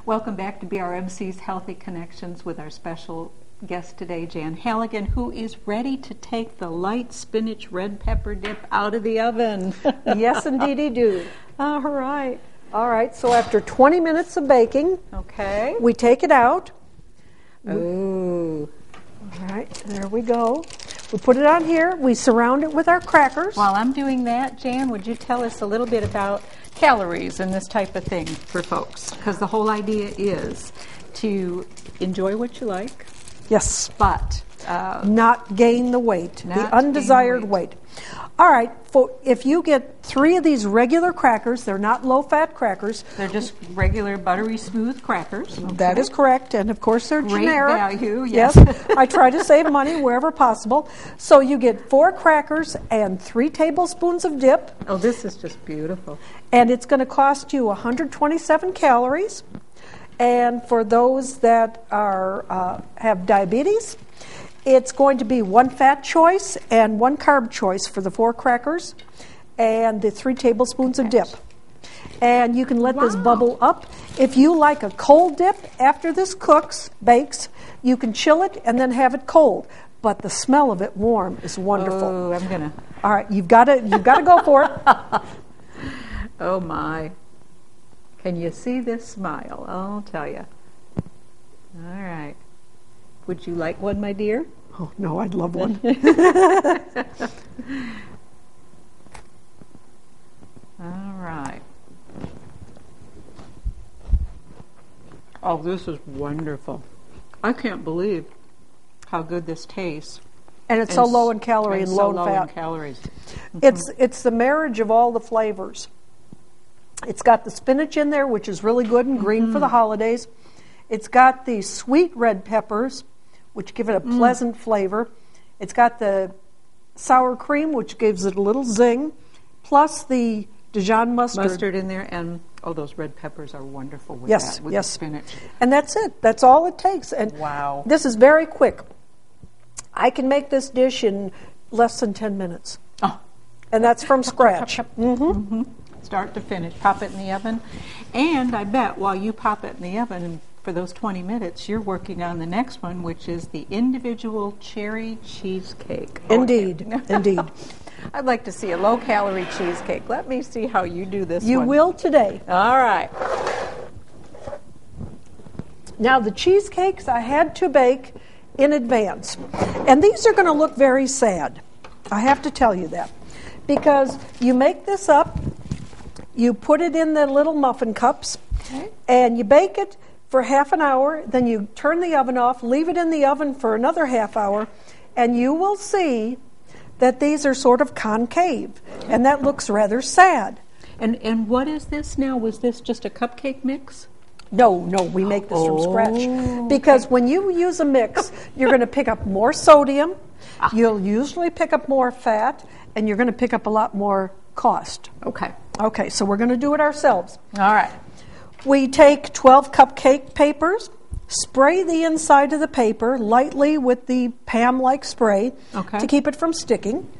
Welcome back to BRMC's Healthy Connections with our special guest today, Jan Halligan, who is ready to take the light spinach red pepper dip out of the oven. Yes, indeedy do. All right. All right, so after 20 minutes of baking, Okay. we take it out. Ooh. All right, there we go. We put it on here. We surround it with our crackers. While I'm doing that, Jan, would you tell us a little bit about calories and this type of thing for folks? Because the whole idea is to enjoy what you like, Yes. but Not gain the weight, Not the undesired gain weight. All right, if you get 3 of these regular crackers, they're not low-fat crackers. they're just regular buttery smooth crackers. That is correct, and of course they're Great generic. value, Yes, I try to save money wherever possible. So you get 4 crackers and 3 tablespoons of dip, Oh, this is just beautiful. and it's going to cost you 127 calories. And for those that are have diabetes, it's going to be 1 fat choice and 1 carb choice for the 4 crackers and the 3 tablespoons of dip. And you can let this bubble up. If you like a cold dip after this bakes, you can chill it and then have it cold. But the smell of it warm is wonderful. Oh, I'm gonna. All right, you've got to go for it. Oh my. Can you see this smile? I'll tell you. All right. Would you like one, my dear? Oh no, I'd love one. All right. Oh, this is wonderful. I can't believe how good this tastes. And it's so low in calorie and low in low fat. in calories. It's the marriage of all the flavors. It's got the spinach in there, which is really good and green for the holidays. It's got the sweet red peppers, which give it a pleasant flavor. It's got the sour cream, which gives it a little zing, plus the Dijon mustard. In there, and those red peppers are wonderful with Yes, that, with yes. the spinach. And that's it. That's all it takes. And Wow. this is very quick. I can make this dish in less than 10 minutes. Oh. And that's from scratch. Start to finish. Pop it in the oven. And I bet while you pop it in the oven for those 20 minutes, you're working on the next one, which is the individual cherry cheesecake. Indeed, indeed. I'd like to see a low-calorie cheesecake. Let me see how you do this You one. will today. All right. Now, the cheesecakes I had to bake in advance. And these are going to look very sad. I have to tell you that. Because you make this up, you put it in the little muffin cups, and you bake it for half an hour, then you turn the oven off, leave it in the oven for another half hour, and you will see that these are sort of concave, and that looks rather sad. And what is this now? Was this just a cupcake mix? No, we make this from scratch. Because when you use a mix, you're going to pick up more sodium, you'll usually pick up more fat, and you're going to pick up a lot more cost. Okay, so we're going to do it ourselves. All right. We take 12 cupcake papers, spray the inside of the paper lightly with the Pam-like spray to keep it from sticking.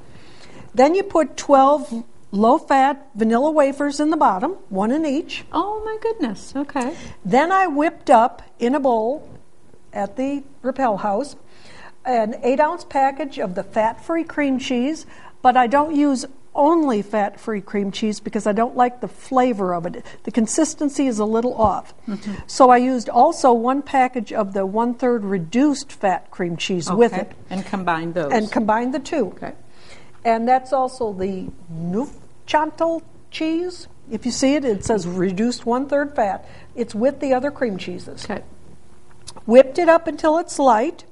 Then you put 12 low-fat vanilla wafers in the bottom, 1 in each. Oh, my goodness. Okay. Then I whipped up in a bowl at the Rappel House an 8-ounce package of the fat-free cream cheese, but I don't use only fat-free cream cheese because I don't like the flavor of it. The consistency is a little off. So I used also 1 package of the 1/3 reduced fat cream cheese with it. And combine those. And combine the 2. Okay. And that's also the Neufchâtel cheese. If you see it, it says reduced 1/3 fat. It's with the other cream cheeses. Okay. Whipped it up until it's light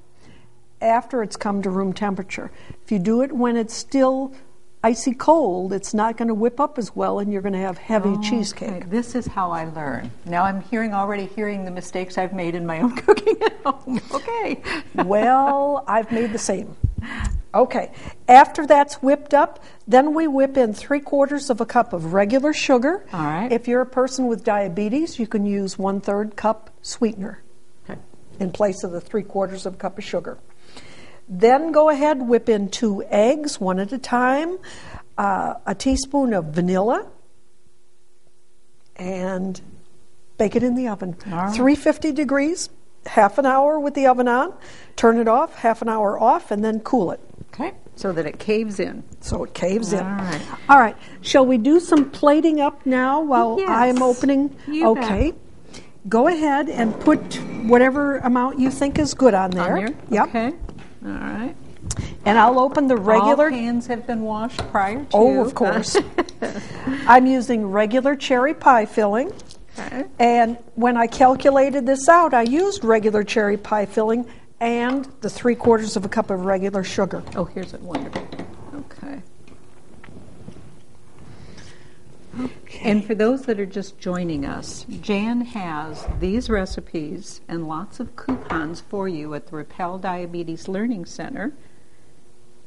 after it's come to room temperature. If you do it when it's still icy cold, it's not going to whip up as well, and you're going to have heavy cheesecake. Okay. This is how I learn. Now I'm already hearing the mistakes I've made in my own cooking at home. Okay. Well, I've made the same. Okay. After that's whipped up, then we whip in 3/4 cup of regular sugar. All right. If you're a person with diabetes, you can use 1/3 cup sweetener in place of the 3/4 cup of sugar. Then go ahead, whip in 2 eggs, 1 at a time, a teaspoon of vanilla, and bake it in the oven. All right. 350 degrees, half an hour with the oven on, turn it off, half an hour off, and then cool it. Okay, so that it caves in. So it caves in. All right. All right. Shall we do some plating up now while Yes. I'm opening? You okay. Go ahead and put whatever amount you think is good on there. On here? Yep. Okay. All right. And I'll open the regular. All pans have been washed prior to. Oh, of course. I'm using regular cherry pie filling. Okay. And when I calculated this out, I used regular cherry pie filling and the 3/4 of a cup of regular sugar. Oh, here's it. Wonderful. Okay. And for those that are just joining us, Jan has these recipes and lots of coupons for you at the Rappel Diabetes Learning Center.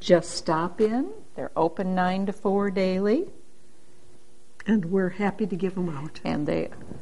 Just stop in. They're open 9 to 4 daily. And we're happy to give them out. And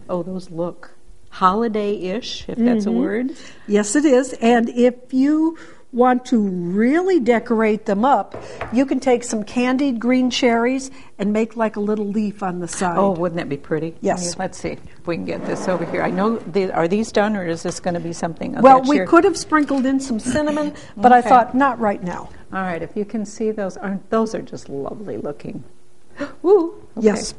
those look holiday-ish, if that's a word. Yes, it is. And if you want to really decorate them up, you can take some candied green cherries and make like a little leaf on the side. Oh, wouldn't that be pretty? Yes. Let's see if we can get this over here. I know, are these done, or is this going to be something? Well, we could have sprinkled in some cinnamon, but I thought not right now. All right, if you can see those, those are just lovely looking. Ooh. Okay. Yes.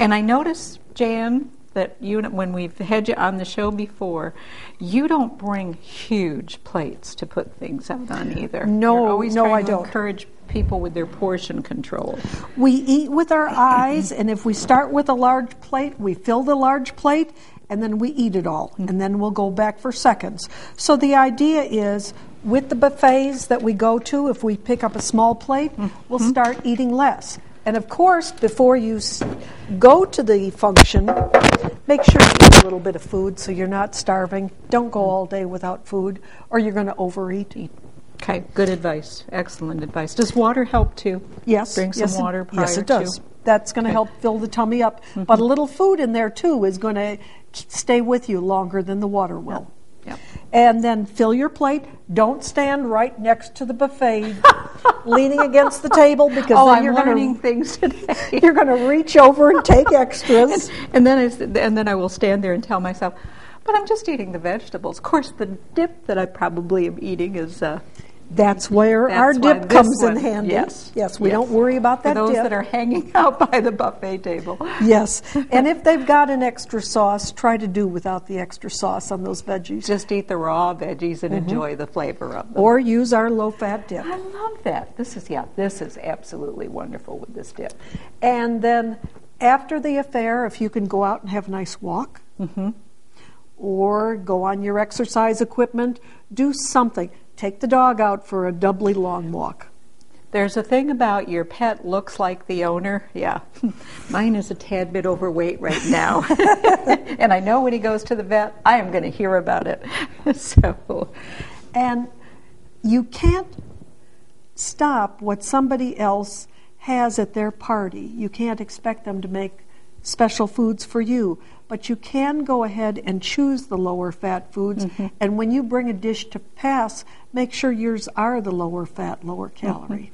And I noticed, Jan, that when we've had you on the show before, you don't bring huge plates to put things out on either. No, You're always no, trying I to don't. encourage people with their portion control. We eat with our eyes, and if we start with a large plate, we fill the large plate, and then we eat it all, and then we'll go back for seconds. So the idea is, with the buffets that we go to, if we pick up a small plate, we'll start eating less. And of course, before you go to the function, make sure you eat a little bit of food so you're not starving. Don't go all day without food, or you're going to overeat. Okay, good advice. Excellent advice. Does water help too? Yes. Drink some water prior to. Yes, it does. That's going to help fill the tummy up. But a little food in there too is going to stay with you longer than the water will. Yep. And then fill your plate. Don't stand right next to the buffet, leaning against the table, because then you're learning things today. You're going to reach over and take extras. and then I will stand there and tell myself, but I'm just eating the vegetables. Of course, the dip that I probably am eating is. That's where our dip comes in handy. Yes, we don't worry about that for those dip. that are hanging out by the buffet table. Yes, and if they've got an extra sauce, try to do without the extra sauce on those veggies. Just eat the raw veggies and enjoy the flavor of them. Or use our low-fat dip. I love that. This is absolutely wonderful with this dip. And then after the affair, if you can go out and have a nice walk, or go on your exercise equipment, do something. Take the dog out for a doubly long walk. There's a thing about your pet looks like the owner. Yeah, mine is a tad bit overweight right now. And I know when he goes to the vet, I am going to hear about it. And you can't stop what somebody else has at their party. You can't expect them to make special foods for you, but you can go ahead and choose the lower fat foods. And when you bring a dish to pass, make sure yours are the lower fat, lower calorie.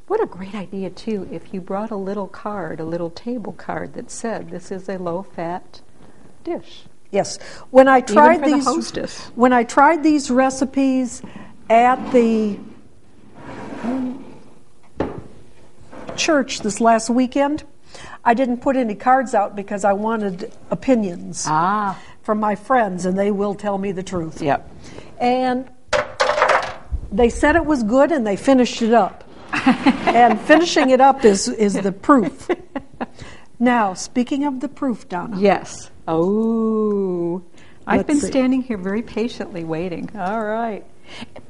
What a great idea too if you brought a little card, a little table card that said this is a low fat dish. Yes. When I tried Even for the hostess. When I tried these recipes at the church this last weekend, I didn't put any cards out because I wanted opinions from my friends, and they will tell me the truth. Yep. And they said it was good, and they finished it up. And finishing it up is the proof. Now, speaking of the proof, Donna. Yes. Oh, I've been see. standing here very patiently waiting. All right.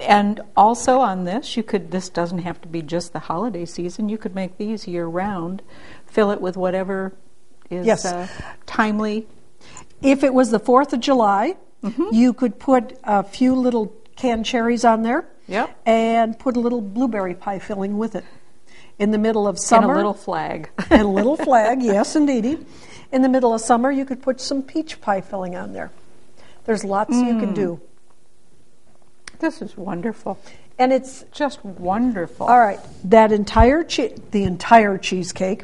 And also on this, this doesn't have to be just the holiday season. You could make these year-round. Fill it with whatever is timely. If it was the 4th of July, you could put a few little canned cherries on there. Yep. And put a little blueberry pie filling with it. In the middle of summer. And a little flag. And a little flag, yes, indeedy. In the middle of summer, you could put some peach pie filling on there. There's lots you can do. This is wonderful. And it's just wonderful. All right. That the entire cheesecake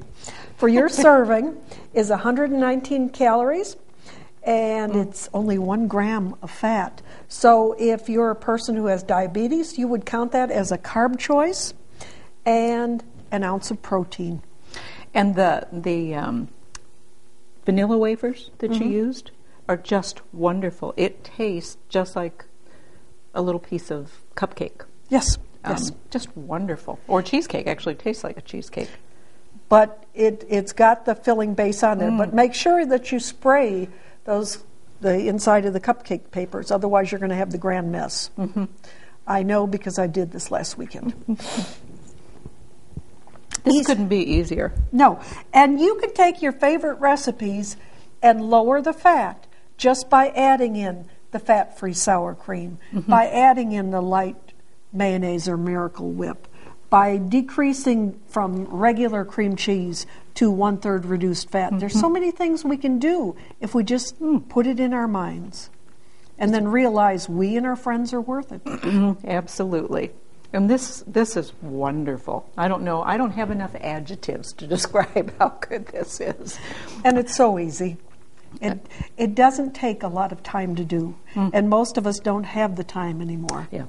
for your serving is 119 calories. and it's only 1 gram of fat. So if you're a person who has diabetes, you would count that as a carb choice and an ounce of protein. And the vanilla wafers that you used are just wonderful. It tastes just like a little piece of cupcake. Yes, yes. Just wonderful. Or cheesecake, actually tastes like a cheesecake. But it's got the filling base on there. But make sure that you spray the inside of the cupcake papers, otherwise you're going to have the grand mess. I know because I did this last weekend. This couldn't be easier. No, and you can take your favorite recipes and lower the fat just by adding in the fat-free sour cream, by adding in the light mayonnaise or Miracle Whip, by decreasing from regular cream cheese to 1/3 reduced fat. There's so many things we can do if we just put it in our minds and then realize we and our friends are worth it. Absolutely. And this is wonderful. I don't know. I don't have enough adjectives to describe how good this is. And it's so easy. It doesn't take a lot of time to do. And most of us don't have the time anymore. Yeah.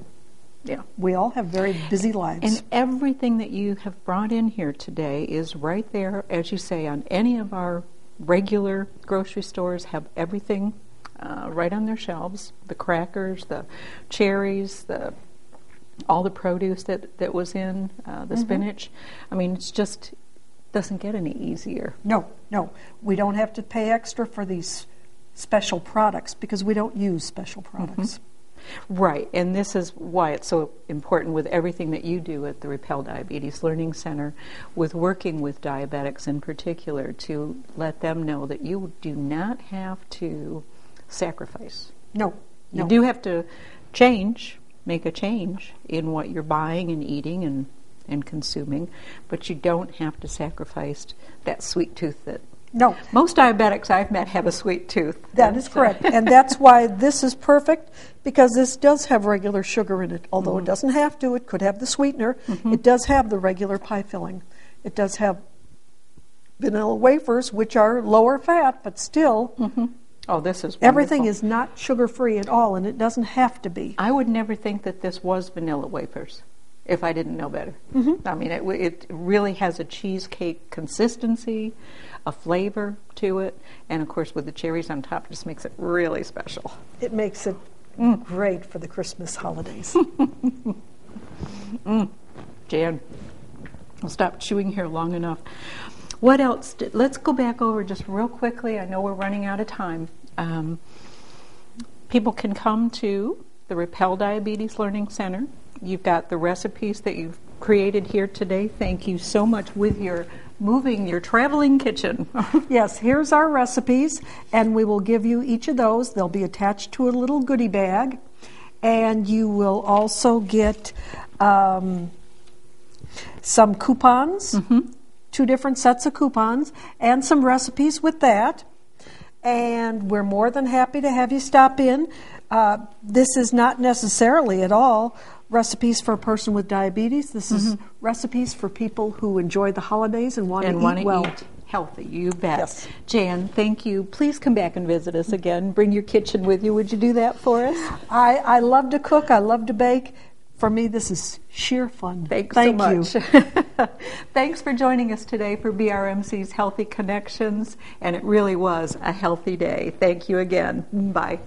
We all have very busy lives. And everything that you have brought in here today is right there, as you say, on any of our regular grocery stores have everything right on their shelves. The crackers, the cherries, all the produce that was in, the spinach. I mean, it's just doesn't get any easier. No. We don't have to pay extra for these special products because we don't use special products. Right, and this is why it's so important with everything that you do at the Repel Diabetes Learning Center, with working with diabetics in particular, to let them know that you do not have to sacrifice. No. You do have to make a change in what you're buying and eating and consuming, but you don't have to sacrifice that sweet tooth that most diabetics I've met have a sweet tooth. That is correct. And that's why this is perfect, because this does have regular sugar in it. Although it doesn't have to, it could have the sweetener. It does have the regular pie filling. It does have vanilla wafers, which are lower fat, but still, oh, this is wonderful. Everything is not sugar-free at all, and it doesn't have to be. I would never think that this was vanilla wafers if I didn't know better. I mean, it really has a cheesecake consistency, a flavor to it, and of course with the cherries on top just makes it really special. It makes it great for the Christmas holidays. Jan, I'll stop chewing here long enough. What else? Let's go back over just real quickly. I know we're running out of time. People can come to the Repel Diabetes Learning Center. You've got the recipes that you've created here today. Thank you so much with your traveling kitchen. Yes, here's our recipes, and we will give you each of those. They'll be attached to a little goodie bag, and you will also get some coupons, 2 different sets of coupons, and some recipes with that. And we're more than happy to have you stop in. This is not necessarily at all recipes for a person with diabetes. This is recipes for people who enjoy the holidays and want to eat well. Eat healthy, you bet. Yes. Jan, thank you. Please come back and visit us again. Bring your kitchen with you. Would you do that for us? I love to cook. I love to bake. For me, this is sheer fun. Thank so much. Thanks for joining us today for BRMC's Healthy Connections, and it really was a healthy day. Thank you again. Bye.